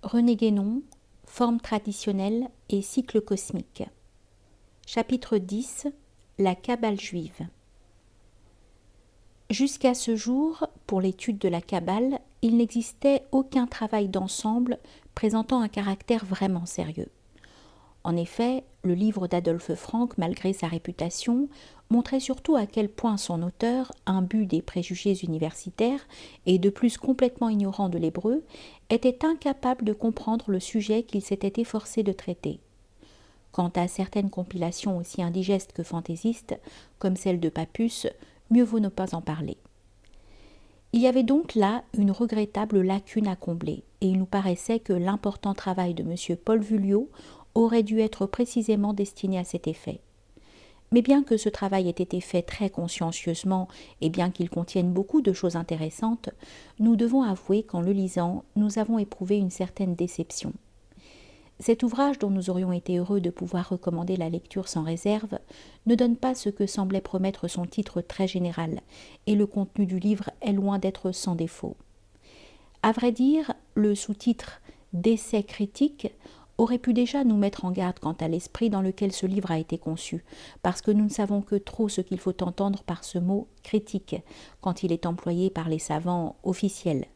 René Guénon, Forme traditionnelle et cycle cosmique. Chapitre 10. La Kabbale juive. Jusqu'à ce jour, pour l'étude de la Kabbale, il n'existait aucun travail d'ensemble présentant un caractère vraiment sérieux. En effet, le livre d'Adolphe Frank, malgré sa réputation, montrait surtout à quel point son auteur, imbu des préjugés universitaires et de plus complètement ignorant de l'hébreu, était incapable de comprendre le sujet qu'il s'était efforcé de traiter. Quant à certaines compilations aussi indigestes que fantaisistes, comme celle de Papus, mieux vaut ne pas en parler. Il y avait donc là une regrettable lacune à combler, et il nous paraissait que l'important travail de M. Paul Vuillot aurait dû être précisément destiné à cet effet. Mais bien que ce travail ait été fait très consciencieusement et bien qu'il contienne beaucoup de choses intéressantes, nous devons avouer qu'en le lisant, nous avons éprouvé une certaine déception. Cet ouvrage, dont nous aurions été heureux de pouvoir recommander la lecture sans réserve, ne donne pas ce que semblait promettre son titre très général, et le contenu du livre est loin d'être sans défaut. À vrai dire, le sous-titre « D'essais critiques » aurait pu déjà nous mettre en garde quant à l'esprit dans lequel ce livre a été conçu, parce que nous ne savons que trop ce qu'il faut entendre par ce mot « critique » quand il est employé par les savants officiels.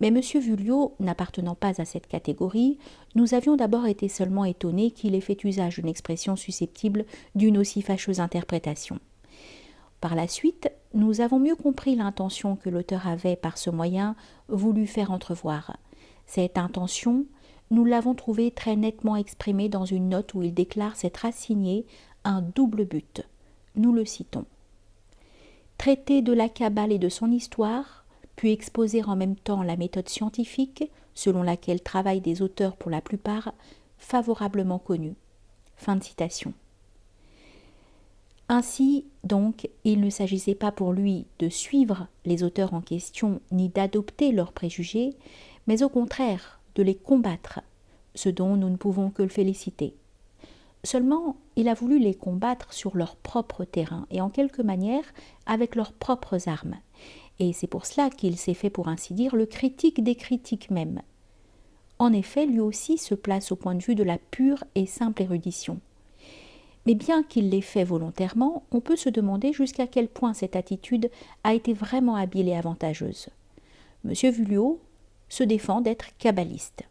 Mais M. Vuillot, n'appartenant pas à cette catégorie, nous avions d'abord été seulement étonnés qu'il ait fait usage d'une expression susceptible d'une aussi fâcheuse interprétation. Par la suite, nous avons mieux compris l'intention que l'auteur avait, par ce moyen, voulu faire entrevoir. Cette intention, nous l'avons trouvée très nettement exprimée dans une note où il déclare s'être assigné un double but. Nous le citons. Traiter de la Kabbale et de son histoire, puis exposer en même temps la méthode scientifique, selon laquelle travaillent des auteurs pour la plupart favorablement connus. Fin de citation. Ainsi, donc, il ne s'agissait pas pour lui de suivre les auteurs en question ni d'adopter leurs préjugés, mais au contraire de les combattre, ce dont nous ne pouvons que le féliciter. Seulement, il a voulu les combattre sur leur propre terrain et en quelque manière avec leurs propres armes. Et c'est pour cela qu'il s'est fait, pour ainsi dire, le critique des critiques même. En effet, lui aussi se place au point de vue de la pure et simple érudition. Mais bien qu'il l'ait fait volontairement, on peut se demander jusqu'à quel point cette attitude a été vraiment habile et avantageuse. M. Vuillot se défend d'être kabbaliste,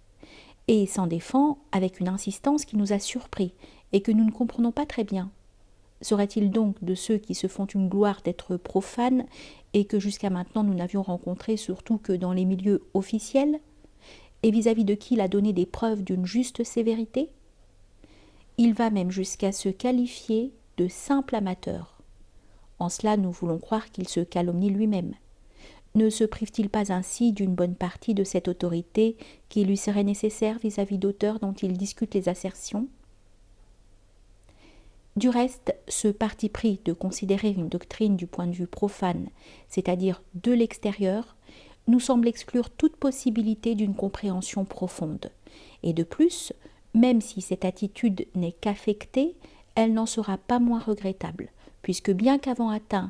et s'en défend avec une insistance qui nous a surpris et que nous ne comprenons pas très bien. Serait-il donc de ceux qui se font une gloire d'être profanes et que jusqu'à maintenant nous n'avions rencontré surtout que dans les milieux officiels, et vis-à-vis de qui il a donné des preuves d'une juste sévérité? Il va même jusqu'à se qualifier de simple amateur. En cela, nous voulons croire qu'il se calomnie lui-même. Ne se prive-t-il pas ainsi d'une bonne partie de cette autorité qui lui serait nécessaire vis-à-vis d'auteurs dont il discute les assertions? Du reste, ce parti pris de considérer une doctrine du point de vue profane, c'est-à-dire de l'extérieur, nous semble exclure toute possibilité d'une compréhension profonde. Et de plus, même si cette attitude n'est qu'affectée, elle n'en sera pas moins regrettable, puisque bien qu'avant atteint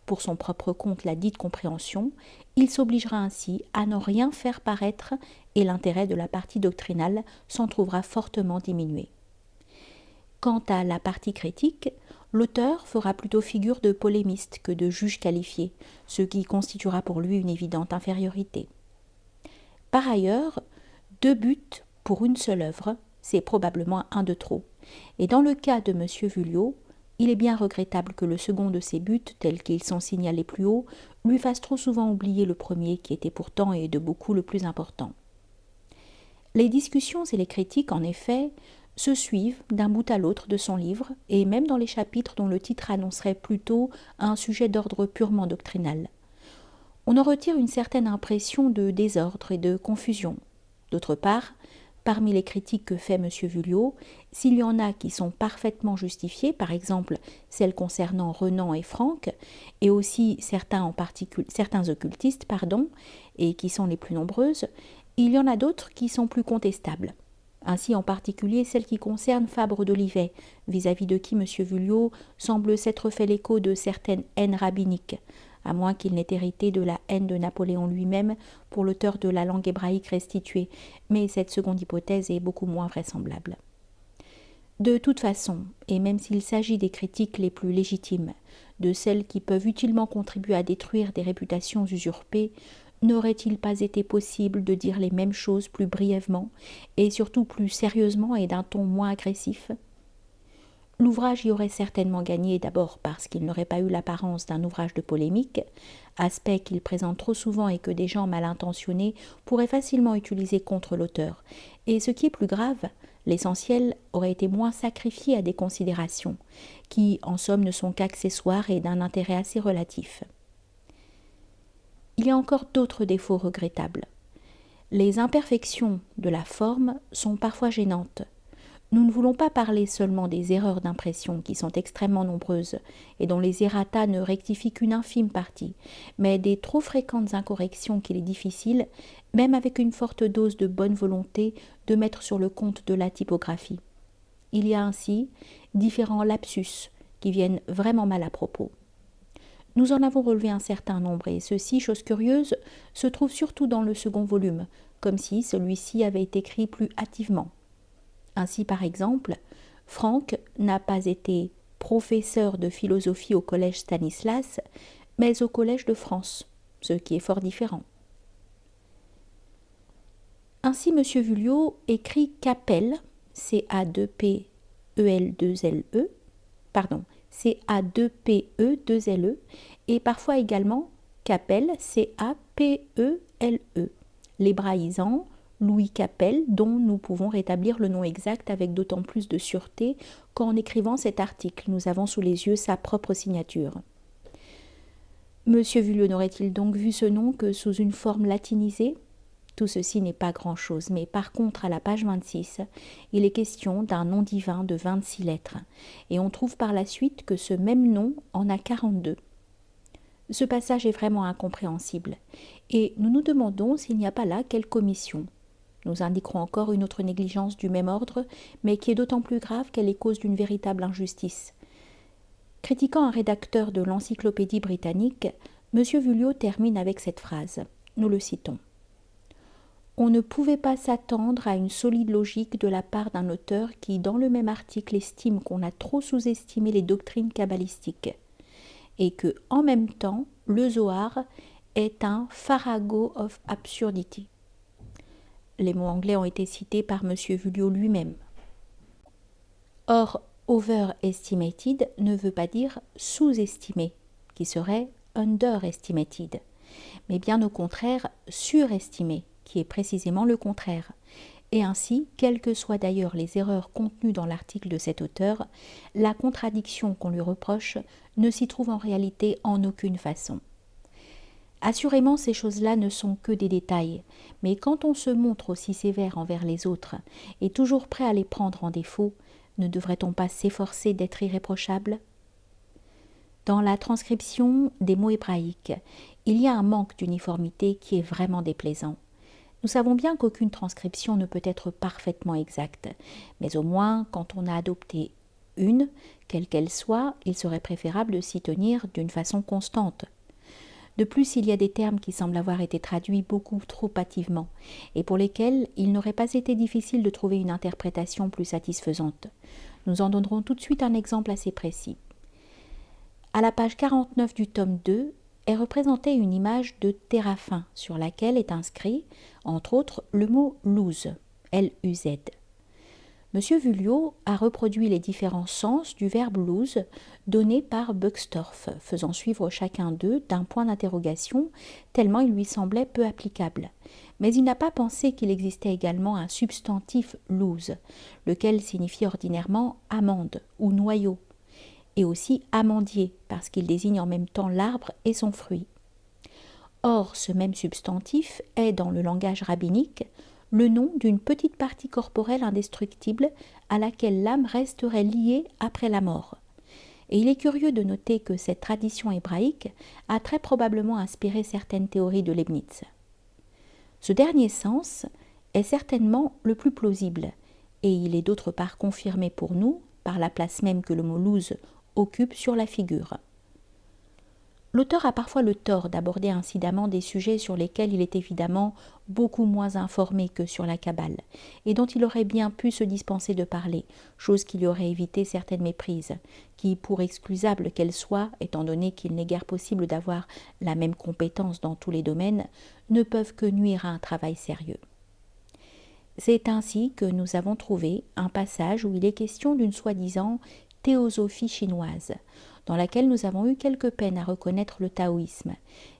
pour son propre compte la dite compréhension, il s'obligera ainsi à ne rien faire paraître et l'intérêt de la partie doctrinale s'en trouvera fortement diminué. Quant à la partie critique, l'auteur fera plutôt figure de polémiste que de juge qualifié, ce qui constituera pour lui une évidente infériorité. Par ailleurs, 2 buts pour une seule œuvre, c'est probablement un de trop. Et dans le cas de M. Vuillot, il est bien regrettable que le second de ses buts, tels qu'ils sont signalés plus haut, lui fasse trop souvent oublier le premier qui était pourtant et de beaucoup le plus important. Les discussions et les critiques, en effet, se suivent d'un bout à l'autre de son livre, et même dans les chapitres dont le titre annoncerait plutôt un sujet d'ordre purement doctrinal. On en retire une certaine impression de désordre et de confusion. D'autre part, parmi les critiques que fait M. Vuillot, s'il y en a qui sont parfaitement justifiées, par exemple celles concernant Renan et Franck, et aussi certains occultistes, et qui sont les plus nombreuses, il y en a d'autres qui sont plus contestables. Ainsi en particulier celle qui concerne Fabre d'Olivet, vis-à-vis de qui M. Vuillot semble s'être fait l'écho de certaines haines rabbiniques, à moins qu'il n'ait hérité de la haine de Napoléon lui-même pour l'auteur de la langue hébraïque restituée, mais cette seconde hypothèse est beaucoup moins vraisemblable. De toute façon, et même s'il s'agit des critiques les plus légitimes, de celles qui peuvent utilement contribuer à détruire des réputations usurpées, n'aurait-il pas été possible de dire les mêmes choses plus brièvement, et surtout plus sérieusement et d'un ton moins agressif ? L'ouvrage y aurait certainement gagné d'abord parce qu'il n'aurait pas eu l'apparence d'un ouvrage de polémique, aspect qu'il présente trop souvent et que des gens mal intentionnés pourraient facilement utiliser contre l'auteur, et ce qui est plus grave, l'essentiel aurait été moins sacrifié à des considérations, qui en somme ne sont qu'accessoires et d'un intérêt assez relatif. Il y a encore d'autres défauts regrettables. Les imperfections de la forme sont parfois gênantes. Nous ne voulons pas parler seulement des erreurs d'impression qui sont extrêmement nombreuses et dont les errata ne rectifient qu'une infime partie, mais des trop fréquentes incorrections qu'il est difficile, même avec une forte dose de bonne volonté, de mettre sur le compte de la typographie. Il y a ainsi différents lapsus qui viennent vraiment mal à propos. Nous en avons relevé un certain nombre et ceci, chose curieuse, se trouve surtout dans le second volume, comme si celui-ci avait été écrit plus hâtivement. Ainsi, par exemple, Franck n'a pas été professeur de philosophie au collège Stanislas, mais au collège de France, ce qui est fort différent. Ainsi, M. Vulliot écrit Capelle, C-A-2-P-E-L-2-L-E, C-A-2-P-E-2-L-E, et parfois également Capelle, C-A-P-E-L-E, l'hébraïsant Louis Capelle, dont nous pouvons rétablir le nom exact avec d'autant plus de sûreté qu'en écrivant cet article, nous avons sous les yeux sa propre signature. M. Vulliot n'aurait-il donc vu ce nom que sous une forme latinisée ? Tout ceci n'est pas grand-chose, mais par contre, à la page 26, il est question d'un nom divin de 26 lettres, et on trouve par la suite que ce même nom en a 42. Ce passage est vraiment incompréhensible, et nous nous demandons s'il n'y a pas là quelque omission. Nous indiquerons encore une autre négligence du même ordre, mais qui est d'autant plus grave qu'elle est cause d'une véritable injustice. Critiquant un rédacteur de l'Encyclopédie britannique, M. Vulliot termine avec cette phrase. Nous le citons. « On ne pouvait pas s'attendre à une solide logique de la part d'un auteur qui, dans le même article, estime qu'on a trop sous-estimé les doctrines kabbalistiques, et que, en même temps, le Zohar est un farrago of absurdity. » Les mots anglais ont été cités par M. Vulliot lui-même. Or, overestimated ne veut pas dire sous-estimé, qui serait underestimated, mais bien au contraire surestimé, qui est précisément le contraire. Et ainsi, quelles que soient d'ailleurs les erreurs contenues dans l'article de cet auteur, la contradiction qu'on lui reproche ne s'y trouve en réalité en aucune façon. Assurément, ces choses-là ne sont que des détails, mais quand on se montre aussi sévère envers les autres et toujours prêt à les prendre en défaut, ne devrait-on pas s'efforcer d'être irréprochable ? Dans la transcription des mots hébraïques, il y a un manque d'uniformité qui est vraiment déplaisant. Nous savons bien qu'aucune transcription ne peut être parfaitement exacte, mais au moins, quand on a adopté une, quelle qu'elle soit, il serait préférable de s'y tenir d'une façon constante. De plus, il y a des termes qui semblent avoir été traduits beaucoup trop hâtivement et pour lesquels il n'aurait pas été difficile de trouver une interprétation plus satisfaisante. Nous en donnerons tout de suite un exemple assez précis. À la page 49 du tome 2 est représentée une image de Téraphin sur laquelle est inscrit, entre autres, le mot « lose », L-U-Z. M. Vulliot a reproduit les différents sens du verbe « lose » donné par Buxtorf, faisant suivre chacun d'eux d'un point d'interrogation, tellement il lui semblait peu applicable. Mais il n'a pas pensé qu'il existait également un substantif « lose », lequel signifie ordinairement « amande » ou « noyau », et aussi « amandier » parce qu'il désigne en même temps l'arbre et son fruit. Or, ce même substantif est, dans le langage rabbinique, le nom d'une petite partie corporelle indestructible à laquelle l'âme resterait liée après la mort. Et il est curieux de noter que cette tradition hébraïque a très probablement inspiré certaines théories de Leibniz. Ce dernier sens est certainement le plus plausible, et il est d'autre part confirmé pour nous par la place même que le mot « lose » occupe sur la figure. L'auteur a parfois le tort d'aborder incidemment des sujets sur lesquels il est évidemment beaucoup moins informé que sur la Kabbale, et dont il aurait bien pu se dispenser de parler, chose qui lui aurait évité certaines méprises, qui, pour excusables qu'elles soient, étant donné qu'il n'est guère possible d'avoir la même compétence dans tous les domaines, ne peuvent que nuire à un travail sérieux. C'est ainsi que nous avons trouvé un passage où il est question d'une soi-disant théosophie chinoise, dans laquelle nous avons eu quelque peine à reconnaître le taoïsme,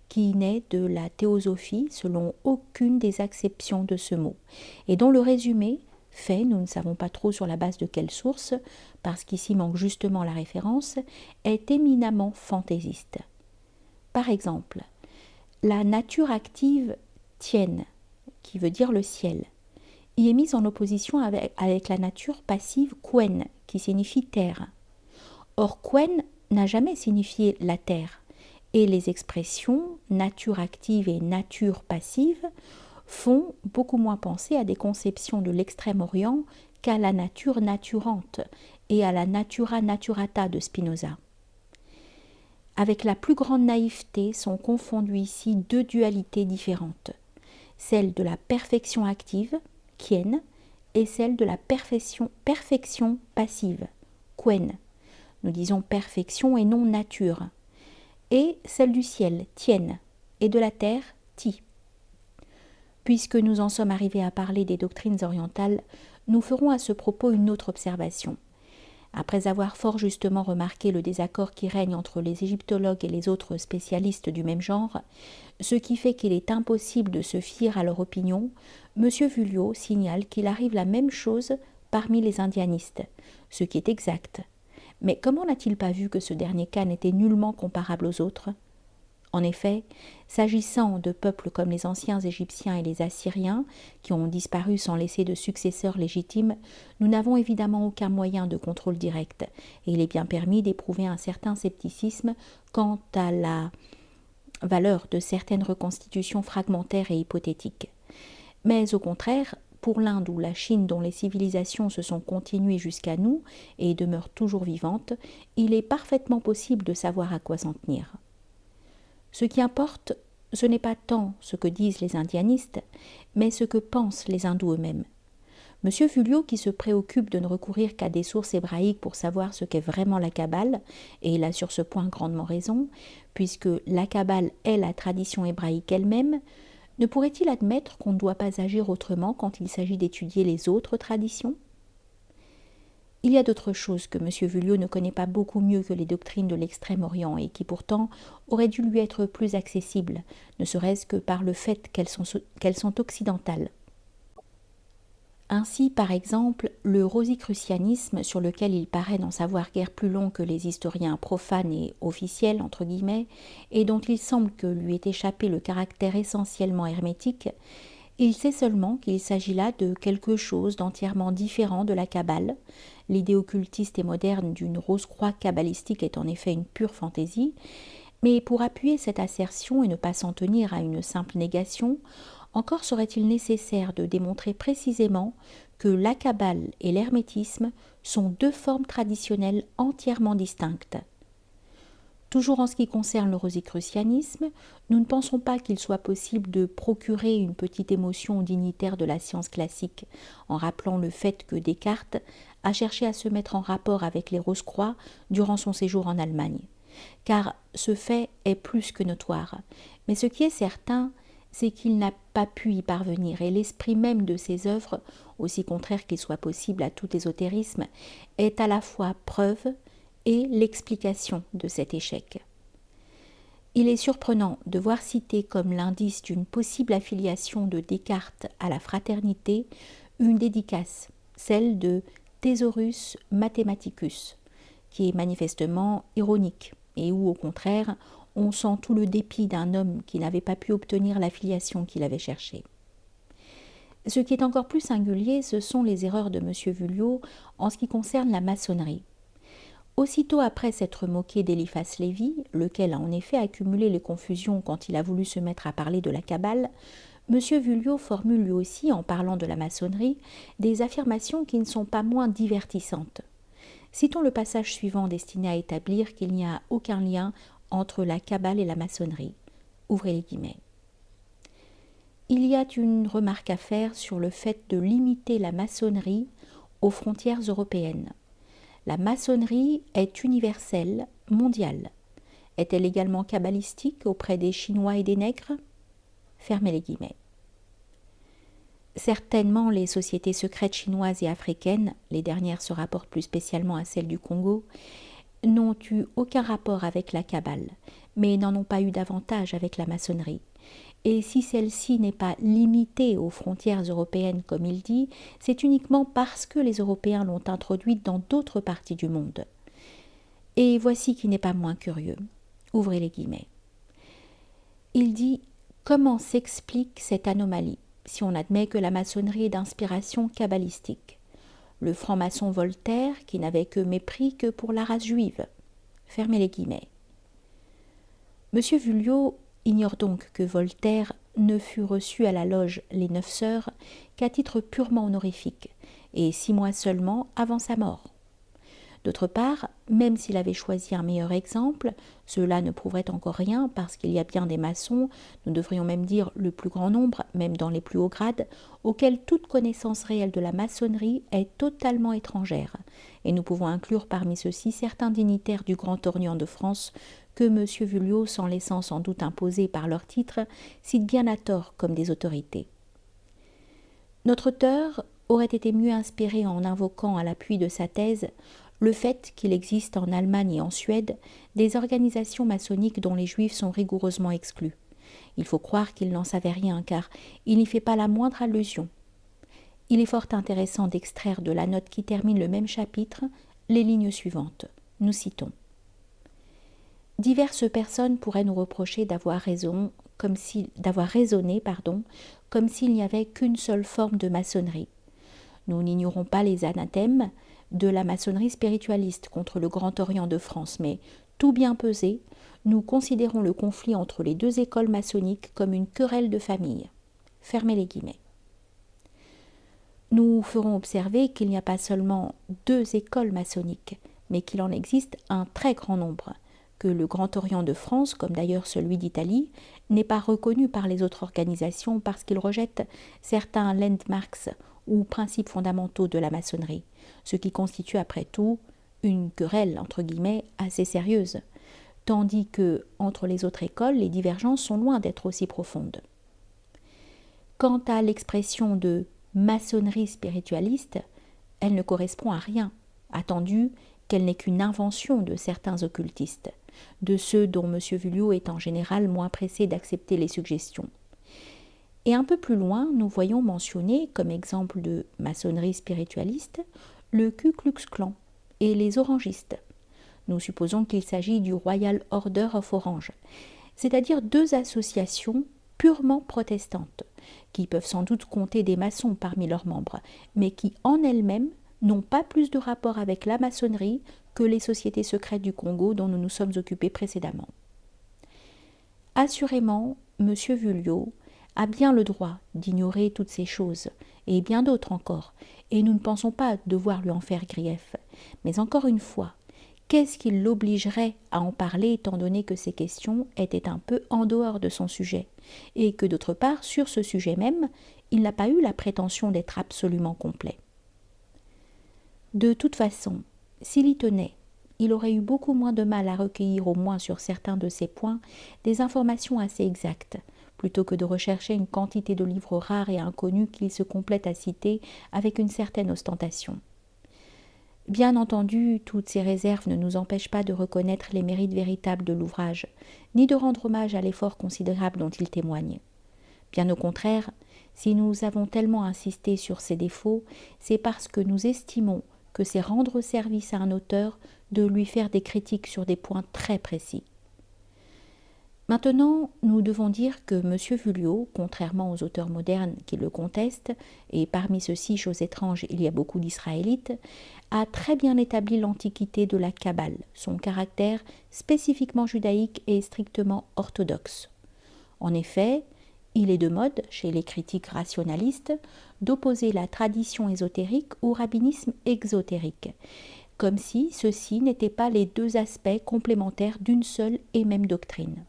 qui naît de la théosophie selon aucune des acceptions de ce mot, et dont le résumé, fait, nous ne savons pas trop sur la base de quelle source, parce qu'ici manque justement la référence, est éminemment fantaisiste. Par exemple, la nature active Tian, qui veut dire le ciel, y est mise en opposition avec la nature passive Quen, qui signifie terre. Or, Quen n'a jamais signifié la terre, et les expressions nature active et nature passive font beaucoup moins penser à des conceptions de l'Extrême-Orient qu'à la nature naturante et à la natura naturata de Spinoza. Avec la plus grande naïveté sont confondues ici deux dualités différentes, celle de la perfection active, Quen, et celle de la perfection passive, Quen. Nous disons perfection et non nature, et celle du ciel, Tien, et de la terre, Ti. Puisque nous en sommes arrivés à parler des doctrines orientales, nous ferons à ce propos une autre observation. Après avoir fort justement remarqué le désaccord qui règne entre les égyptologues et les autres spécialistes du même genre, ce qui fait qu'il est impossible de se fier à leur opinion, M. Vuillot signale qu'il arrive la même chose parmi les indianistes, ce qui est exact. Mais comment n'a-t-il pas vu que ce dernier cas n'était nullement comparable aux autres ? En effet, s'agissant de peuples comme les anciens Égyptiens et les Assyriens, qui ont disparu sans laisser de successeurs légitimes, nous n'avons évidemment aucun moyen de contrôle direct, et il est bien permis d'éprouver un certain scepticisme quant à la valeur de certaines reconstitutions fragmentaires et hypothétiques. Mais au contraire, pour l'Inde ou la Chine dont les civilisations se sont continuées jusqu'à nous et demeurent toujours vivantes, il est parfaitement possible de savoir à quoi s'en tenir. Ce qui importe, ce n'est pas tant ce que disent les indianistes, mais ce que pensent les hindous eux-mêmes. M. Vuillot, qui se préoccupe de ne recourir qu'à des sources hébraïques pour savoir ce qu'est vraiment la Kabbale, et il a sur ce point grandement raison, puisque la Kabbale est la tradition hébraïque elle-même, ne pourrait-il admettre qu'on ne doit pas agir autrement quand il s'agit d'étudier les autres traditions ? Il y a d'autres choses que M. Vuillot ne connaît pas beaucoup mieux que les doctrines de l'Extrême-Orient et qui pourtant auraient dû lui être plus accessibles, ne serait-ce que par le fait qu'elles sont occidentales. Ainsi, par exemple, le rosicrucianisme, sur lequel il paraît n'en savoir guère plus long que les historiens profanes et officiels, entre guillemets, et dont il semble que lui ait échappé le caractère essentiellement hermétique, il sait seulement qu'il s'agit là de quelque chose d'entièrement différent de la Kabbale. L'idée occultiste et moderne d'une rose-croix kabbalistique est en effet une pure fantaisie, mais pour appuyer cette assertion et ne pas s'en tenir à une simple négation, encore serait-il nécessaire de démontrer précisément que la Kabbale et l'hermétisme sont deux formes traditionnelles entièrement distinctes. Toujours en ce qui concerne le rosicrucianisme, nous ne pensons pas qu'il soit possible de procurer une petite émotion aux dignitaires de la science classique, en rappelant le fait que Descartes a cherché à se mettre en rapport avec les Rose-Croix durant son séjour en Allemagne. Car ce fait est plus que notoire, mais ce qui est certain, c'est qu'il n'a pas pu y parvenir, et l'esprit même de ses œuvres, aussi contraire qu'il soit possible à tout ésotérisme, est à la fois preuve et l'explication de cet échec. Il est surprenant de voir citer comme l'indice d'une possible affiliation de Descartes à la fraternité une dédicace, celle de Thesaurus Mathematicus, qui est manifestement ironique, et où, au contraire, on sent tout le dépit d'un homme qui n'avait pas pu obtenir l'affiliation qu'il avait cherchée. Ce qui est encore plus singulier, ce sont les erreurs de M. Vuillot en ce qui concerne la maçonnerie. Aussitôt après s'être moqué d'Eliphas Lévi, lequel a en effet accumulé les confusions quand il a voulu se mettre à parler de la Kabbale, M. Vuillot formule lui aussi, en parlant de la maçonnerie, des affirmations qui ne sont pas moins divertissantes. Citons le passage suivant destiné à établir qu'il n'y a aucun lien entre la Kabbale et la maçonnerie. Ouvrez les guillemets. Il y a une remarque à faire sur le fait de limiter la maçonnerie aux frontières européennes. La maçonnerie est universelle, mondiale. Est-elle également kabbalistique auprès des Chinois et des Nègres ? Fermez les guillemets. Certainement, les sociétés secrètes chinoises et africaines, les dernières se rapportent plus spécialement à celles du Congo, n'ont eu aucun rapport avec la Kabbale, mais n'en ont pas eu davantage avec la maçonnerie. Et si celle-ci n'est pas limitée aux frontières européennes comme il dit, c'est uniquement parce que les Européens l'ont introduite dans d'autres parties du monde. Et voici qui n'est pas moins curieux. Ouvrez les guillemets. Il dit « Comment s'explique cette anomalie si on admet que la maçonnerie est d'inspiration kabbalistique ? Le franc-maçon Voltaire, qui n'avait que mépris que pour la race juive. » Fermez les guillemets. Monsieur Vulliot ignore donc que Voltaire ne fut reçu à la loge Les Neuf Sœurs qu'à titre purement honorifique, et 6 mois seulement avant sa mort. D'autre part, même s'il avait choisi un meilleur exemple, cela ne prouverait encore rien parce qu'il y a bien des maçons, nous devrions même dire le plus grand nombre, même dans les plus hauts grades, auxquels toute connaissance réelle de la maçonnerie est totalement étrangère. Et nous pouvons inclure parmi ceux-ci certains dignitaires du Grand Orient de France que M. Vulliot, s'en laissant sans doute imposer par leur titre, cite bien à tort comme des autorités. Notre auteur aurait été mieux inspiré en invoquant à l'appui de sa thèse le fait qu'il existe en Allemagne et en Suède des organisations maçonniques dont les juifs sont rigoureusement exclus. Il faut croire qu'il n'en savait rien car il n'y fait pas la moindre allusion. Il est fort intéressant d'extraire de la note qui termine le même chapitre les lignes suivantes. Nous citons. Diverses personnes pourraient nous reprocher d'avoir raisonné, comme s'il n'y avait qu'une seule forme de maçonnerie. Nous n'ignorons pas les anathèmes de la maçonnerie spiritualiste contre le Grand Orient de France, mais tout bien pesé, nous considérons le conflit entre les deux écoles maçonniques comme une querelle de famille. Fermez les guillemets. Nous ferons observer qu'il n'y a pas seulement 2 écoles maçonniques, mais qu'il en existe un très grand nombre, que le Grand Orient de France, comme d'ailleurs celui d'Italie, n'est pas reconnu par les autres organisations parce qu'il rejette certains landmarks ou principes fondamentaux de la maçonnerie, ce qui constitue après tout une querelle entre guillemets assez sérieuse, tandis que entre les autres écoles, les divergences sont loin d'être aussi profondes. Quant à l'expression de maçonnerie spiritualiste, elle ne correspond à rien, attendu qu'elle n'est qu'une invention de certains occultistes, de ceux dont M. Vulliot est en général moins pressé d'accepter les suggestions. Et un peu plus loin, nous voyons mentionner, comme exemple de maçonnerie spiritualiste, le Ku Klux Klan et les orangistes. Nous supposons qu'il s'agit du Royal Order of Orange, c'est-à-dire 2 associations purement protestantes, qui peuvent sans doute compter des maçons parmi leurs membres, mais qui en elles-mêmes n'ont pas plus de rapport avec la maçonnerie que les sociétés secrètes du Congo dont nous nous sommes occupés précédemment. Assurément, M. Vulliot a bien le droit d'ignorer toutes ces choses, et bien d'autres encore, et nous ne pensons pas devoir lui en faire grief. Mais encore une fois, qu'est-ce qui l'obligerait à en parler étant donné que ces questions étaient un peu en dehors de son sujet, et que d'autre part, sur ce sujet même, il n'a pas eu la prétention d'être absolument complet. De toute façon, s'il y tenait, il aurait eu beaucoup moins de mal à recueillir au moins sur certains de ces points des informations assez exactes, plutôt que de rechercher une quantité de livres rares et inconnus qu'il se complète à citer avec une certaine ostentation. Bien entendu, toutes ces réserves ne nous empêchent pas de reconnaître les mérites véritables de l'ouvrage, ni de rendre hommage à l'effort considérable dont il témoigne. Bien au contraire, si nous avons tellement insisté sur ses défauts, c'est parce que nous estimons que c'est rendre service à un auteur de lui faire des critiques sur des points très précis. Maintenant, nous devons dire que M. Vulliot, contrairement aux auteurs modernes qui le contestent, et parmi ceux-ci, chose étrange, il y a beaucoup d'Israélites, a très bien établi l'antiquité de la Kabbale, son caractère spécifiquement judaïque et strictement orthodoxe. En effet, il est de mode, chez les critiques rationalistes, d'opposer la tradition ésotérique au rabbinisme exotérique, comme si ceux-ci n'étaient pas les deux aspects complémentaires d'une seule et même doctrine.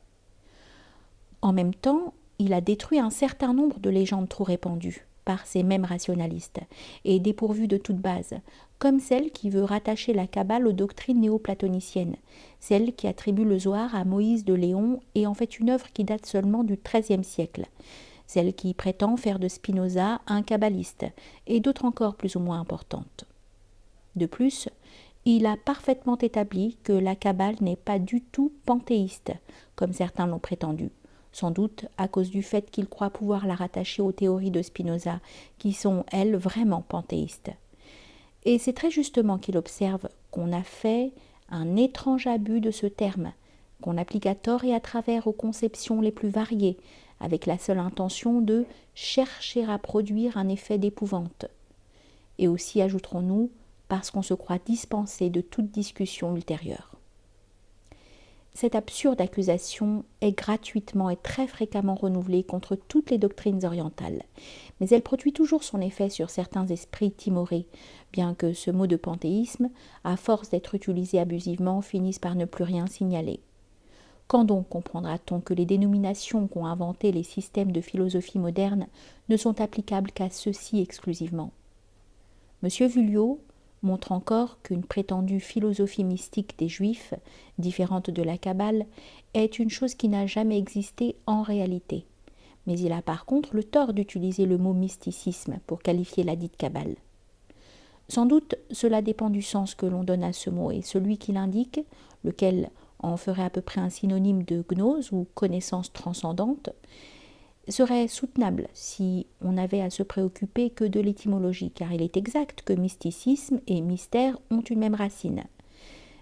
En même temps, il a détruit un certain nombre de légendes trop répandues par ces mêmes rationalistes et dépourvues de toute base, comme celle qui veut rattacher la Kabbale aux doctrines néo-platoniciennes, celle qui attribue le Zohar à Moïse de Léon et en fait une œuvre qui date seulement du XIIIe siècle, celle qui prétend faire de Spinoza un kabbaliste, et d'autres encore plus ou moins importantes. De plus, il a parfaitement établi que la Kabbale n'est pas du tout panthéiste, comme certains l'ont prétendu, sans doute à cause du fait qu'il croit pouvoir la rattacher aux théories de Spinoza, qui sont, elles, vraiment panthéistes. Et c'est très justement qu'il observe qu'on a fait un étrange abus de ce terme, qu'on applique à tort et à travers aux conceptions les plus variées, avec la seule intention de chercher à produire un effet d'épouvante. Et aussi, ajouterons-nous, parce qu'on se croit dispensé de toute discussion ultérieure. Cette absurde accusation est gratuitement et très fréquemment renouvelée contre toutes les doctrines orientales, mais elle produit toujours son effet sur certains esprits timorés, bien que ce mot de panthéisme, à force d'être utilisé abusivement, finisse par ne plus rien signaler. Quand donc comprendra-t-on que les dénominations qu'ont inventées les systèmes de philosophie moderne ne sont applicables qu'à ceux-ci exclusivement ? M. Vulliot montre encore qu'une prétendue philosophie mystique des Juifs, différente de la Kabbale, est une chose qui n'a jamais existé en réalité. Mais il a par contre le tort d'utiliser le mot mysticisme pour qualifier la dite Kabbale. Sans doute cela dépend du sens que l'on donne à ce mot, et celui qui l'indique, lequel en ferait à peu près un synonyme de gnose ou connaissance transcendante, serait soutenable si on n'avait à se préoccuper que de l'étymologie, car il est exact que mysticisme et mystère ont une même racine.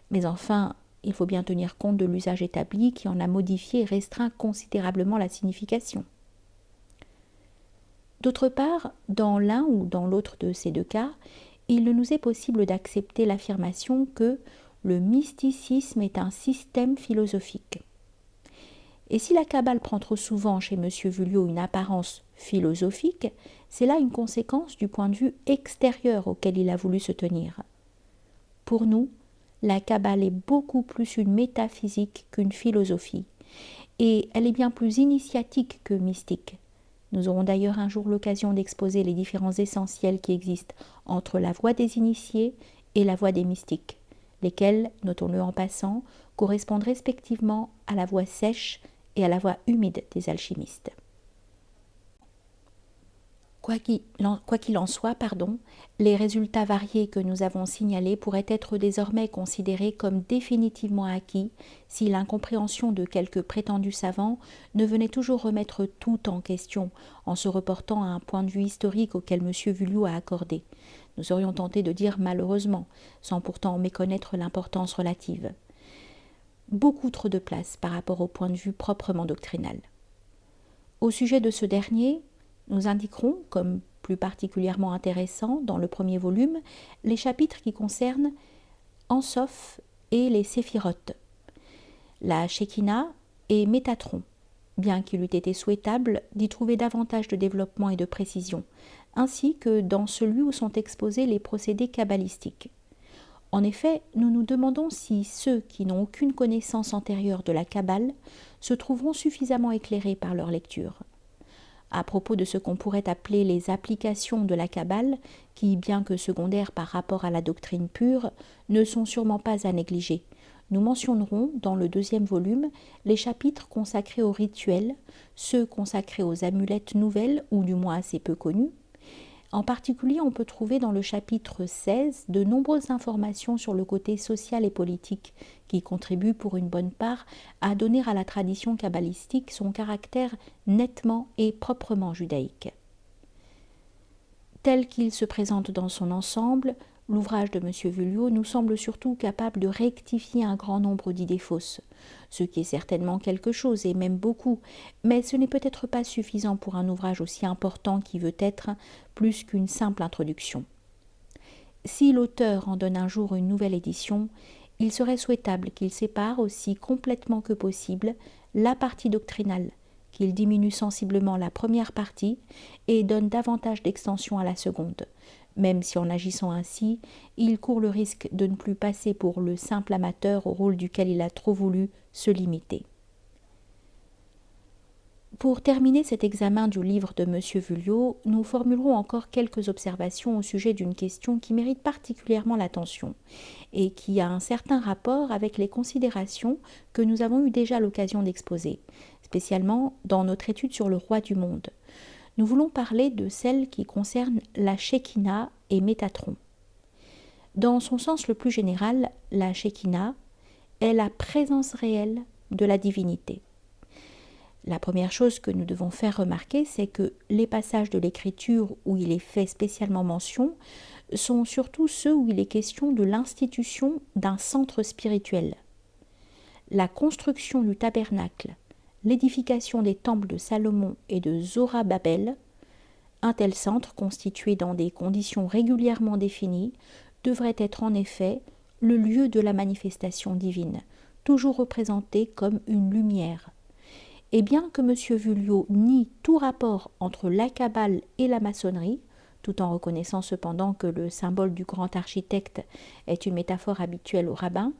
Mais enfin, il faut bien tenir compte de l'usage établi qui en a modifié et restreint considérablement la signification. D'autre part, dans l'un ou dans l'autre de ces deux cas, il ne nous est possible d'accepter l'affirmation que le mysticisme est un système philosophique. Et si la Kabbale prend trop souvent chez M. Vulliot une apparence philosophique, c'est là une conséquence du point de vue extérieur auquel il a voulu se tenir. Pour nous, la Kabbale est beaucoup plus une métaphysique qu'une philosophie, et elle est bien plus initiatique que mystique. Nous aurons d'ailleurs un jour l'occasion d'exposer les différences essentielles qui existent entre la voie des initiés et la voie des mystiques, lesquelles, notons-le en passant, correspondent respectivement à la voie sèche et à la voie humide des alchimistes. Quoi qu'il en soit, les résultats variés que nous avons signalés pourraient être désormais considérés comme définitivement acquis si l'incompréhension de quelques prétendus savants ne venait toujours remettre tout en question en se reportant à un point de vue historique auquel M. Vulliot a accordé. Nous serions tentés de dire malheureusement, sans pourtant méconnaître l'importance relative. Beaucoup trop de place par rapport au point de vue proprement doctrinal. Au sujet de ce dernier, nous indiquerons, comme plus particulièrement intéressant dans le premier volume, les chapitres qui concernent Ansoph et les Séphirotes, la Shekinah et Métatron, bien qu'il eût été souhaitable d'y trouver davantage de développement et de précision, ainsi que dans celui où sont exposés les procédés kabbalistiques. En effet, nous nous demandons si ceux qui n'ont aucune connaissance antérieure de la Kabbale se trouveront suffisamment éclairés par leur lecture. À propos de ce qu'on pourrait appeler les applications de la Kabbale, qui, bien que secondaires par rapport à la doctrine pure, ne sont sûrement pas à négliger, nous mentionnerons dans le deuxième volume les chapitres consacrés aux rituels, ceux consacrés aux amulettes nouvelles ou du moins assez peu connues. En particulier, on peut trouver dans le chapitre 16 de nombreuses informations sur le côté social et politique qui contribuent pour une bonne part à donner à la tradition kabbalistique son caractère nettement et proprement judaïque. Tel qu'il se présente dans son ensemble, l'ouvrage de M. Vulliot nous semble surtout capable de rectifier un grand nombre d'idées fausses, ce qui est certainement quelque chose et même beaucoup, mais ce n'est peut-être pas suffisant pour un ouvrage aussi important qui veut être plus qu'une simple introduction. Si l'auteur en donne un jour une nouvelle édition, il serait souhaitable qu'il sépare aussi complètement que possible la partie doctrinale, qu'il diminue sensiblement la première partie et donne davantage d'extension à la seconde, Même si en agissant ainsi, il court le risque de ne plus passer pour le simple amateur au rôle duquel il a trop voulu se limiter. Pour terminer cet examen du livre de M. Vulliot, nous formulerons encore quelques observations au sujet d'une question qui mérite particulièrement l'attention et qui a un certain rapport avec les considérations que nous avons eu déjà l'occasion d'exposer, spécialement dans notre étude sur le roi du monde. Nous voulons parler de celle qui concerne la Shekinah et Métatron. Dans son sens le plus général, la Shekinah est la présence réelle de la divinité. La première chose que nous devons faire remarquer, c'est que les passages de l'Écriture où il est fait spécialement mention sont surtout ceux où il est question de l'institution d'un centre spirituel. La construction du tabernacle, l'édification des temples de Salomon et de Zorobabel, un tel centre constitué dans des conditions régulièrement définies, devrait être en effet le lieu de la manifestation divine, toujours représenté comme une lumière. Et bien que M. Vulliot nie tout rapport entre la Kabbale et la maçonnerie, tout en reconnaissant cependant que le symbole du grand architecte est une métaphore habituelle aux rabbins,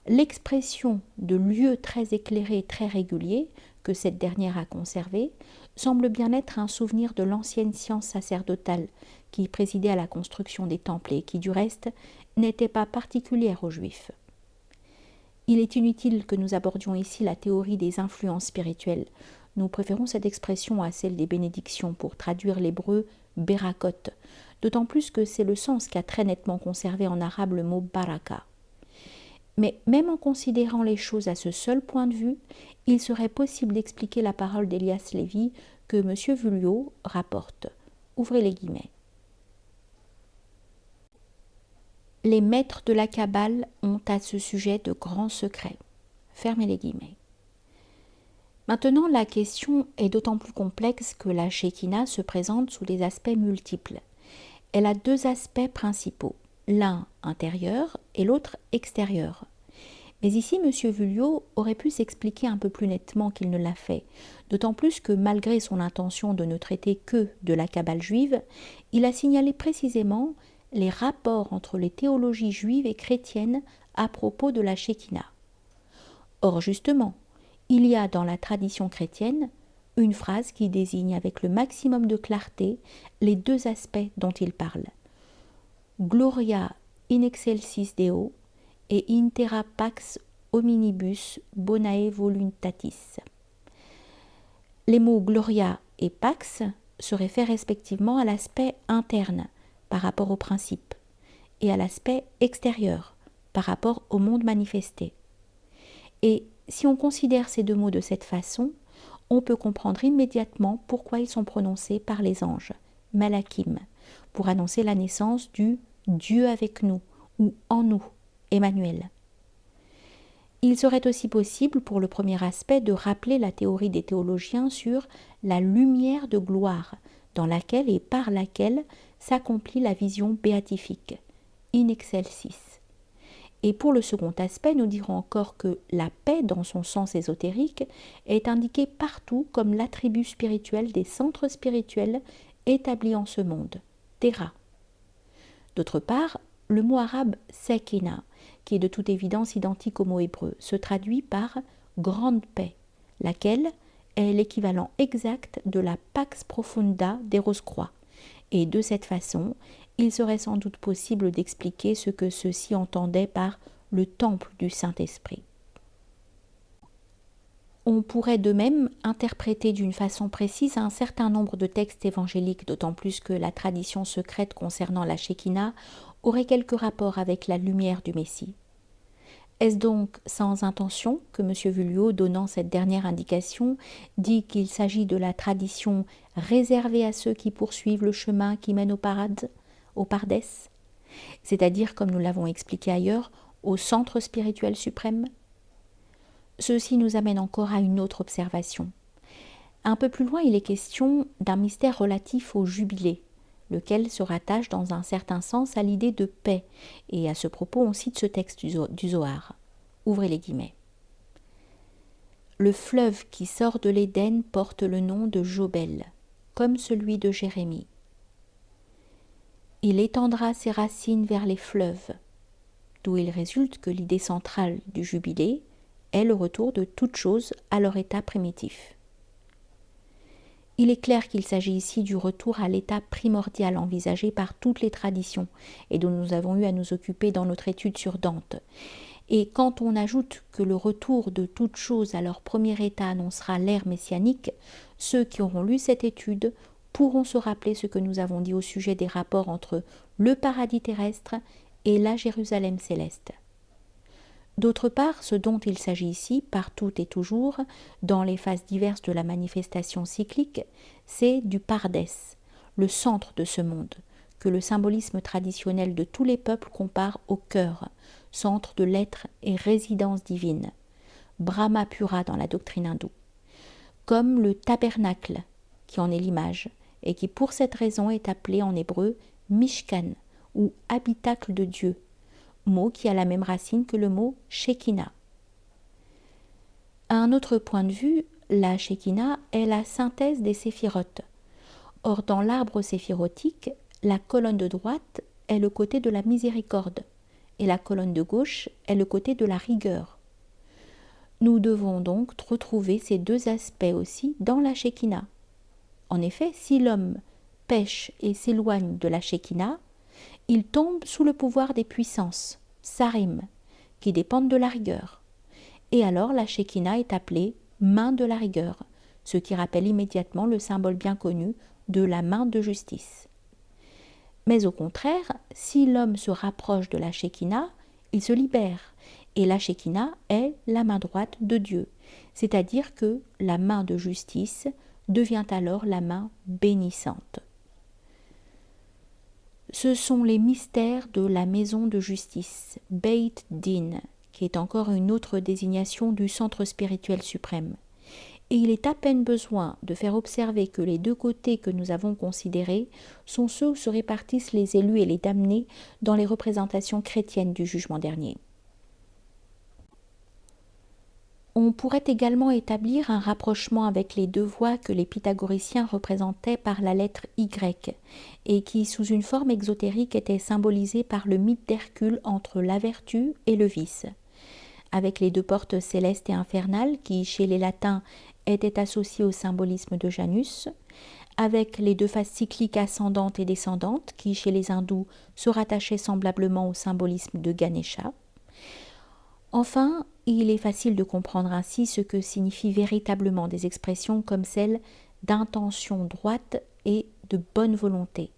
l'expression de lieu très éclairé et très régulier que cette dernière a conservé semble bien être un souvenir de l'ancienne science sacerdotale qui présidait à la construction des temples et qui, du reste, n'était pas particulière aux Juifs. Il est inutile que nous abordions ici la théorie des influences spirituelles. Nous préférons cette expression à celle des bénédictions pour traduire l'hébreu berakot, d'autant plus que c'est le sens qu'a très nettement conservé en arabe le mot baraka. Mais même en considérant les choses à ce seul point de vue, il serait possible d'expliquer la parole d'Elias Lévi que M. Vulliot rapporte. Ouvrez les guillemets. Les maîtres de la Kabbale ont à ce sujet de grands secrets. Fermez les guillemets. Maintenant, la question est d'autant plus complexe que la Shekinah se présente sous des aspects multiples. Elle a deux aspects principaux, l'un intérieur et l'autre extérieur. Mais ici, M. Vulliot aurait pu s'expliquer un peu plus nettement qu'il ne l'a fait, d'autant plus que malgré son intention de ne traiter que de la Kabbale juive, il a signalé précisément les rapports entre les théologies juives et chrétiennes à propos de la Shekinah. Or, justement, il y a dans la tradition chrétienne une phrase qui désigne avec le maximum de clarté les deux aspects dont il parle. Gloria in excelsis Deo et in terra pax hominibus bonae voluntatis. Les mots gloria et pax se réfèrent respectivement à l'aspect interne par rapport au principe et à l'aspect extérieur par rapport au monde manifesté. Et si on considère ces deux mots de cette façon, on peut comprendre immédiatement pourquoi ils sont prononcés par les anges, Malakim, pour annoncer la naissance du Dieu avec nous ou en nous, Emmanuel. Il serait aussi possible pour le premier aspect de rappeler la théorie des théologiens sur la lumière de gloire dans laquelle et par laquelle s'accomplit la vision béatifique, in excelsis. Et pour le second aspect, nous dirons encore que la paix, dans son sens ésotérique, est indiquée partout comme l'attribut spirituel des centres spirituels établis en ce monde, Terra. D'autre part, le mot arabe Sekina, qui est de toute évidence identique au mot hébreu, se traduit par grande paix, laquelle est l'équivalent exact de la Pax Profunda des Rose-Croix. Et de cette façon, il serait sans doute possible d'expliquer ce que ceux-ci entendaient par le temple du Saint-Esprit. On pourrait de même interpréter d'une façon précise un certain nombre de textes évangéliques, d'autant plus que la tradition secrète concernant la Shekinah aurait quelque rapport avec la lumière du Messie. Est-ce donc sans intention que M. Vulliot, donnant cette dernière indication, dit qu'il s'agit de la tradition réservée à ceux qui poursuivent le chemin qui mène au Pardès, c'est-à-dire, comme nous l'avons expliqué ailleurs, au centre spirituel suprême? Ceci nous amène encore à une autre observation. Un peu plus loin, il est question d'un mystère relatif au jubilé, lequel se rattache dans un certain sens à l'idée de paix, et à ce propos on cite ce texte du Zohar. Ouvrez les guillemets. Le fleuve qui sort de l'Éden porte le nom de Jobel, comme celui de Jérémie. Il étendra ses racines vers les fleuves, d'où il résulte que l'idée centrale du jubilé est le retour de toutes choses à leur état primitif. Il est clair qu'il s'agit ici du retour à l'état primordial envisagé par toutes les traditions et dont nous avons eu à nous occuper dans notre étude sur Dante. Et quand on ajoute que le retour de toutes choses à leur premier état annoncera l'ère messianique, ceux qui auront lu cette étude pourront se rappeler ce que nous avons dit au sujet des rapports entre le paradis terrestre et la Jérusalem céleste. D'autre part, ce dont il s'agit ici, partout et toujours, dans les phases diverses de la manifestation cyclique, c'est du Pardès, le centre de ce monde, que le symbolisme traditionnel de tous les peuples compare au cœur, centre de l'être et résidence divine, Brahmapura dans la doctrine hindoue, comme le tabernacle, qui en est l'image, et qui pour cette raison est appelé en hébreu Mishkan, ou habitacle de Dieu, mot qui a la même racine que le mot Shekinah. À un autre point de vue, la Shekinah est la synthèse des séphirotes. Or, dans l'arbre séphirotique, la colonne de droite est le côté de la miséricorde et la colonne de gauche est le côté de la rigueur. Nous devons donc retrouver ces deux aspects aussi dans la Shekinah. En effet, si l'homme pêche et s'éloigne de la Shekinah, il tombe sous le pouvoir des puissances, Sarim, qui dépendent de la rigueur. Et alors la Shekinah est appelée main de la rigueur, ce qui rappelle immédiatement le symbole bien connu de la main de justice. Mais au contraire, si l'homme se rapproche de la Shekinah, il se libère, et la Shekinah est la main droite de Dieu, c'est-à-dire que la main de justice devient alors la main bénissante. Ce sont les mystères de la maison de justice, Beit Din, qui est encore une autre désignation du centre spirituel suprême. Et il est à peine besoin de faire observer que les deux côtés que nous avons considérés sont ceux où se répartissent les élus et les damnés dans les représentations chrétiennes du jugement dernier. On pourrait également établir un rapprochement avec les deux voies que les pythagoriciens représentaient par la lettre Y et qui, sous une forme exotérique, étaient symbolisées par le mythe d'Hercule entre la vertu et le vice. Avec les deux portes célestes et infernales qui, chez les latins, étaient associées au symbolisme de Janus, avec les deux phases cycliques ascendantes et descendantes qui, chez les hindous, se rattachaient semblablement au symbolisme de Ganesha. Enfin, il est facile de comprendre ainsi ce que signifient véritablement des expressions comme celle d'intention droite et de bonne volonté.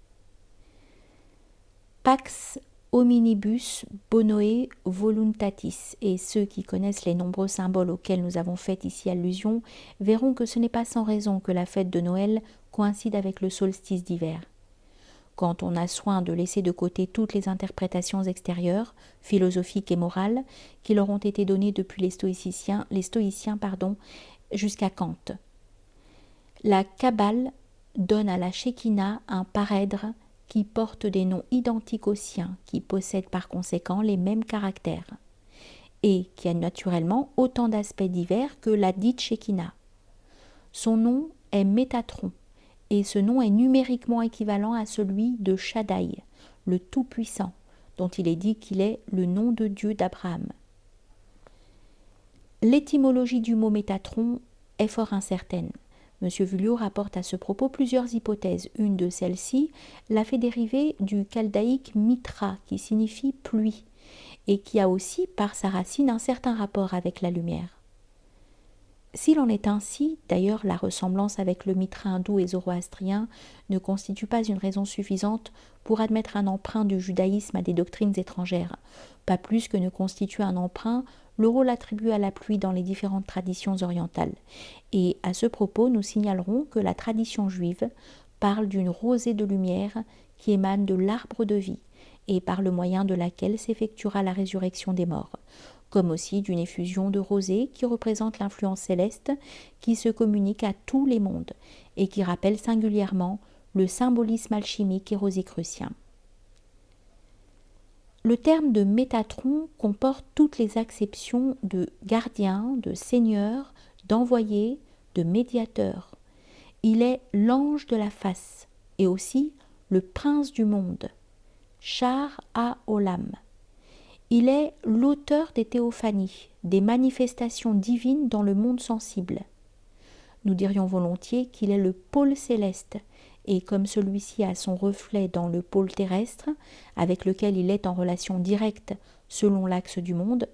Pax hominibus bonoe voluntatis, et ceux qui connaissent les nombreux symboles auxquels nous avons fait ici allusion verront que ce n'est pas sans raison que la fête de Noël coïncide avec le solstice d'hiver. Quand on a soin de laisser de côté toutes les interprétations extérieures, philosophiques et morales, qui leur ont été données depuis les stoïciens jusqu'à Kant. La Kabbale donne à la Shekinah un parèdre qui porte des noms identiques aux siens, qui possède par conséquent les mêmes caractères, et qui a naturellement autant d'aspects divers que la dite Shekinah. Son nom est Métatron, et ce nom est numériquement équivalent à celui de Shaddai, le Tout-Puissant, dont il est dit qu'il est le nom de Dieu d'Abraham. L'étymologie du mot Métatron est fort incertaine. M. Vuillot rapporte à ce propos plusieurs hypothèses. Une de celles-ci l'a fait dériver du chaldéique Mitra, qui signifie pluie, et qui a aussi, par sa racine, un certain rapport avec la lumière. S'il en est ainsi, d'ailleurs la ressemblance avec le mitra hindou et zoroastrien ne constitue pas une raison suffisante pour admettre un emprunt du judaïsme à des doctrines étrangères, pas plus que ne constitue un emprunt le rôle attribué à la pluie dans les différentes traditions orientales. Et à ce propos, nous signalerons que la tradition juive parle d'une rosée de lumière qui émane de l'arbre de vie et par le moyen de laquelle s'effectuera la résurrection des morts, comme aussi d'une effusion de rosée qui représente l'influence céleste qui se communique à tous les mondes et qui rappelle singulièrement le symbolisme alchimique et rosicrucien. Le terme de Métatron comporte toutes les acceptions de gardien, de seigneur, d'envoyé, de médiateur. Il est l'ange de la face et aussi le prince du monde, Shar HaOlam. Il est l'auteur des théophanies, des manifestations divines dans le monde sensible. Nous dirions volontiers qu'il est le pôle céleste, et comme celui-ci a son reflet dans le pôle terrestre, avec lequel il est en relation directe selon l'axe du monde,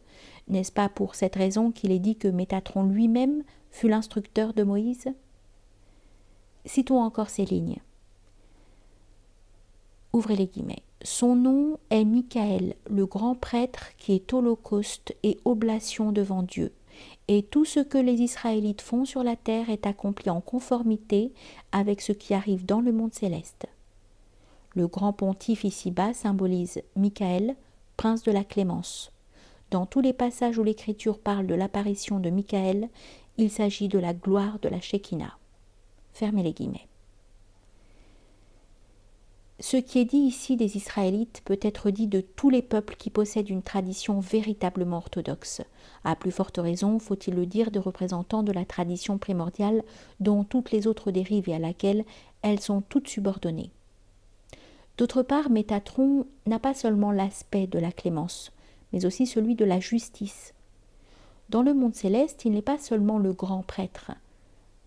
n'est-ce pas pour cette raison qu'il est dit que Métatron lui-même fut l'instructeur de Moïse? Citons encore ces lignes. Ouvrez les guillemets. Son nom est Michaël, le grand prêtre qui est holocauste et oblation devant Dieu. Et tout ce que les Israélites font sur la terre est accompli en conformité avec ce qui arrive dans le monde céleste. Le grand pontife ici-bas symbolise Michaël, prince de la clémence. Dans tous les passages où l'Écriture parle de l'apparition de Michaël, il s'agit de la gloire de la Shekinah. Fermez les guillemets. Ce qui est dit ici des Israélites peut être dit de tous les peuples qui possèdent une tradition véritablement orthodoxe. À plus forte raison, faut-il le dire, de représentants de la tradition primordiale dont toutes les autres dérivent et à laquelle elles sont toutes subordonnées. D'autre part, Métatron n'a pas seulement l'aspect de la clémence, mais aussi celui de la justice. Dans le monde céleste, il n'est pas seulement le grand prêtre,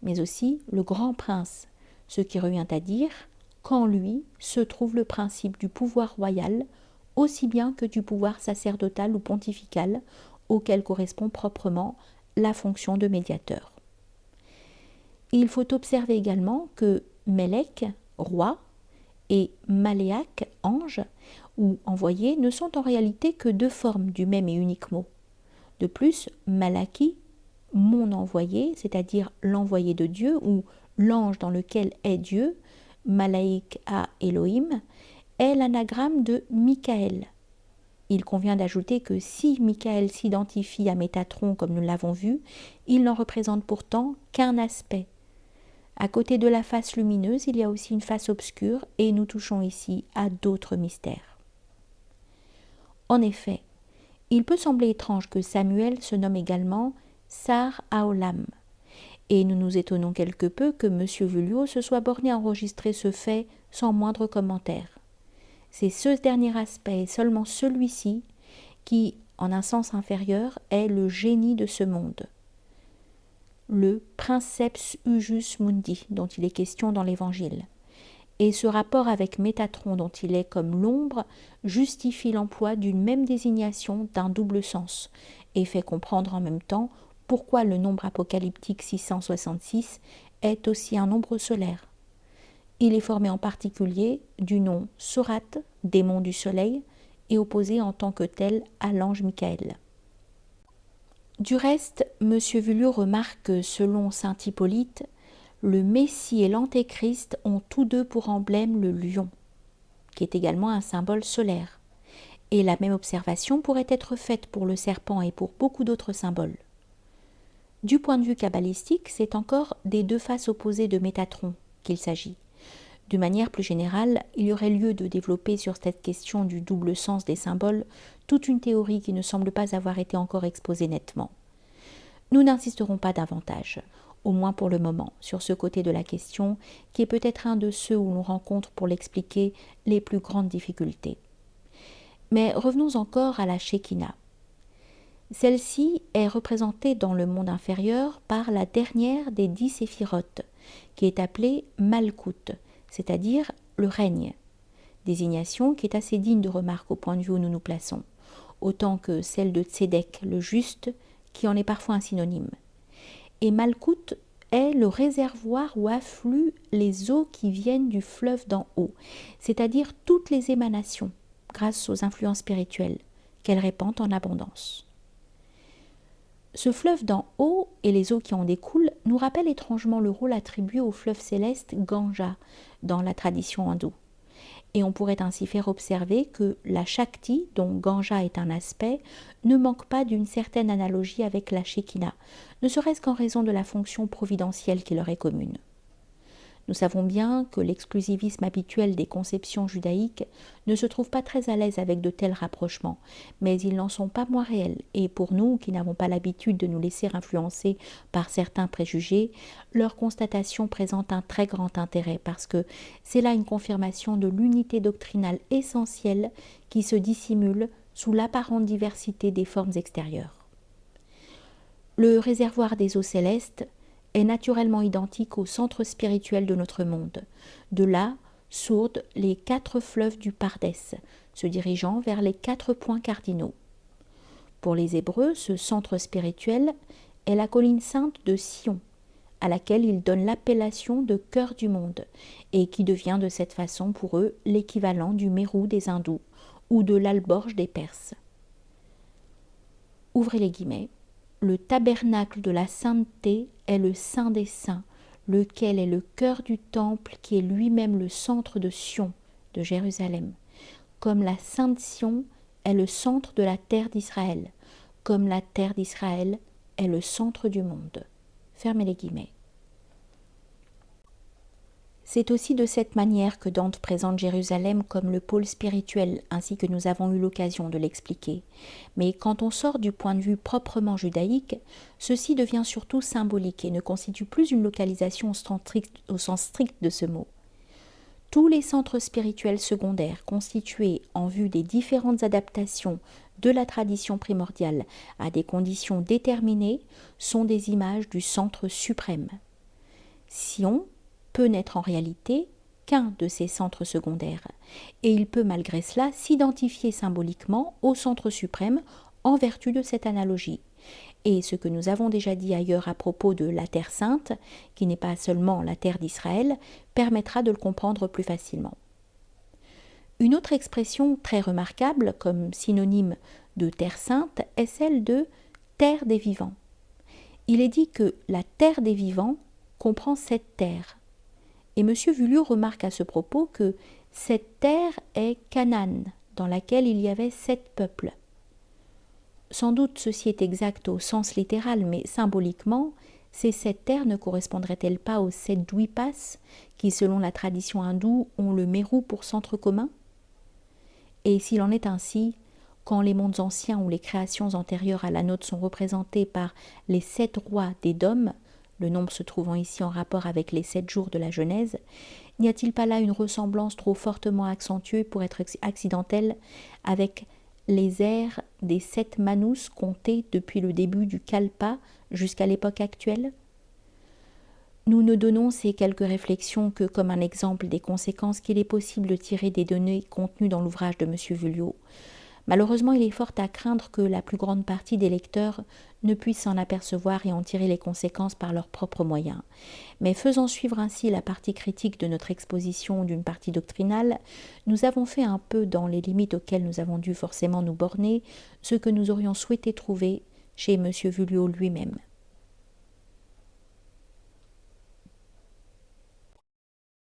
mais aussi le grand prince, ce qui revient à dire qu'en lui se trouve le principe du pouvoir royal, aussi bien que du pouvoir sacerdotal ou pontifical, auquel correspond proprement la fonction de médiateur. Il faut observer également que Mélek, roi, et Maléak, ange, ou envoyé, ne sont en réalité que deux formes du même et unique mot. De plus, Malaki, mon envoyé, c'est-à-dire l'envoyé de Dieu, ou l'ange dans lequel est Dieu, Malaïk à Elohim, est l'anagramme de Michaël. Il convient d'ajouter que si Michaël s'identifie à Métatron comme nous l'avons vu, il n'en représente pourtant qu'un aspect. À côté de la face lumineuse, il y a aussi une face obscure et nous touchons ici à d'autres mystères. En effet, il peut sembler étrange que Samuel se nomme également Sar HaOlam. Et nous nous étonnons quelque peu que M. Vulliot se soit borné à enregistrer ce fait sans moindre commentaire. C'est ce dernier aspect, seulement celui-ci, qui, en un sens inférieur, est le génie de ce monde. Le princeps ujus mundi dont il est question dans l'Évangile. Et ce rapport avec Métatron dont il est comme l'ombre justifie l'emploi d'une même désignation d'un double sens et fait comprendre en même temps pourquoi le nombre apocalyptique 666 est aussi un nombre solaire. Il est formé en particulier du nom Sorat, démon du soleil, et opposé en tant que tel à l'ange Michaël. Du reste, M. Vulliot remarque que, selon saint Hippolyte, le Messie et l'Antéchrist ont tous deux pour emblème le lion, qui est également un symbole solaire. Et la même observation pourrait être faite pour le serpent et pour beaucoup d'autres symboles. Du point de vue kabbalistique, c'est encore des deux faces opposées de Métatron qu'il s'agit. De manière plus générale, il y aurait lieu de développer sur cette question du double sens des symboles toute une théorie qui ne semble pas avoir été encore exposée nettement. Nous n'insisterons pas davantage, au moins pour le moment, sur ce côté de la question qui est peut-être un de ceux où l'on rencontre pour l'expliquer les plus grandes difficultés. Mais revenons encore à la Shekinah. Celle-ci est représentée dans le monde inférieur par la dernière des 10 séphirotes, qui est appelée Malkout, c'est-à-dire le règne, désignation qui est assez digne de remarque au point de vue où nous nous plaçons, autant que celle de Tzédek, le juste, qui en est parfois un synonyme. Et Malkout est le réservoir où affluent les eaux qui viennent du fleuve d'en haut, c'est-à-dire toutes les émanations, grâce aux influences spirituelles qu'elle répand en abondance. Ce fleuve d'en haut et les eaux qui en découlent nous rappellent étrangement le rôle attribué au fleuve céleste Ganga dans la tradition hindoue. Et on pourrait ainsi faire observer que la Shakti, dont Ganga est un aspect, ne manque pas d'une certaine analogie avec la Shekinah, ne serait-ce qu'en raison de la fonction providentielle qui leur est commune. Nous savons bien que l'exclusivisme habituel des conceptions judaïques ne se trouve pas très à l'aise avec de tels rapprochements, mais ils n'en sont pas moins réels, et pour nous, qui n'avons pas l'habitude de nous laisser influencer par certains préjugés, leur constatation présente un très grand intérêt, parce que c'est là une confirmation de l'unité doctrinale essentielle qui se dissimule sous l'apparente diversité des formes extérieures. Le réservoir des eaux célestes est naturellement identique au centre spirituel de notre monde. De là sourdent les 4 fleuves du Pardès, se dirigeant vers les 4 points cardinaux. Pour les Hébreux, ce centre spirituel est la colline sainte de Sion, à laquelle ils donnent l'appellation de cœur du monde, et qui devient de cette façon pour eux l'équivalent du Mérou des Hindous ou de l'Alborge des Perses. Ouvrez les guillemets. Le tabernacle de la sainteté est le Saint des Saints, lequel est le cœur du temple qui est lui-même le centre de Sion, de Jérusalem. Comme la Sainte Sion est le centre de la terre d'Israël, comme la terre d'Israël est le centre du monde. Fermez les guillemets. C'est aussi de cette manière que Dante présente Jérusalem comme le pôle spirituel, ainsi que nous avons eu l'occasion de l'expliquer. Mais quand on sort du point de vue proprement judaïque, ceci devient surtout symbolique et ne constitue plus une localisation au sens strict de ce mot. Tous les centres spirituels secondaires constitués en vue des différentes adaptations de la tradition primordiale à des conditions déterminées sont des images du centre suprême. Sion peut n'être en réalité qu'un de ces centres secondaires, et il peut malgré cela s'identifier symboliquement au centre suprême en vertu de cette analogie. Et ce que nous avons déjà dit ailleurs à propos de la Terre Sainte, qui n'est pas seulement la terre d'Israël, permettra de le comprendre plus facilement. Une autre expression très remarquable comme synonyme de Terre Sainte est celle de terre des vivants. Il est dit que la terre des vivants comprend 7 terres. Et M. Vulliot remarque à ce propos que cette terre est Canaan, dans laquelle il y avait 7 peuples. Sans doute ceci est exact au sens littéral, mais symboliquement, ces 7 terres ne correspondraient-elles pas aux 7 dvipas qui, selon la tradition hindoue, ont le Mérou pour centre commun? Et s'il en est ainsi, quand les mondes anciens ou les créations antérieures à la nôtre sont représentés par les 7 rois d'Édom, le nombre se trouvant ici en rapport avec les 7 jours de la Genèse, n'y a-t-il pas là une ressemblance trop fortement accentuée pour être accidentelle avec les ères des 7 manus comptés depuis le début du Kalpa jusqu'à l'époque actuelle? Nous ne donnons ces quelques réflexions que comme un exemple des conséquences qu'il est possible de tirer des données contenues dans l'ouvrage de M. Vulliot. Malheureusement, il est fort à craindre que la plus grande partie des lecteurs ne puissent s'en apercevoir et en tirer les conséquences par leurs propres moyens. Mais faisant suivre ainsi la partie critique de notre exposition d'une partie doctrinale, nous avons fait un peu, dans les limites auxquelles nous avons dû forcément nous borner, ce que nous aurions souhaité trouver chez M. Vulliot lui-même.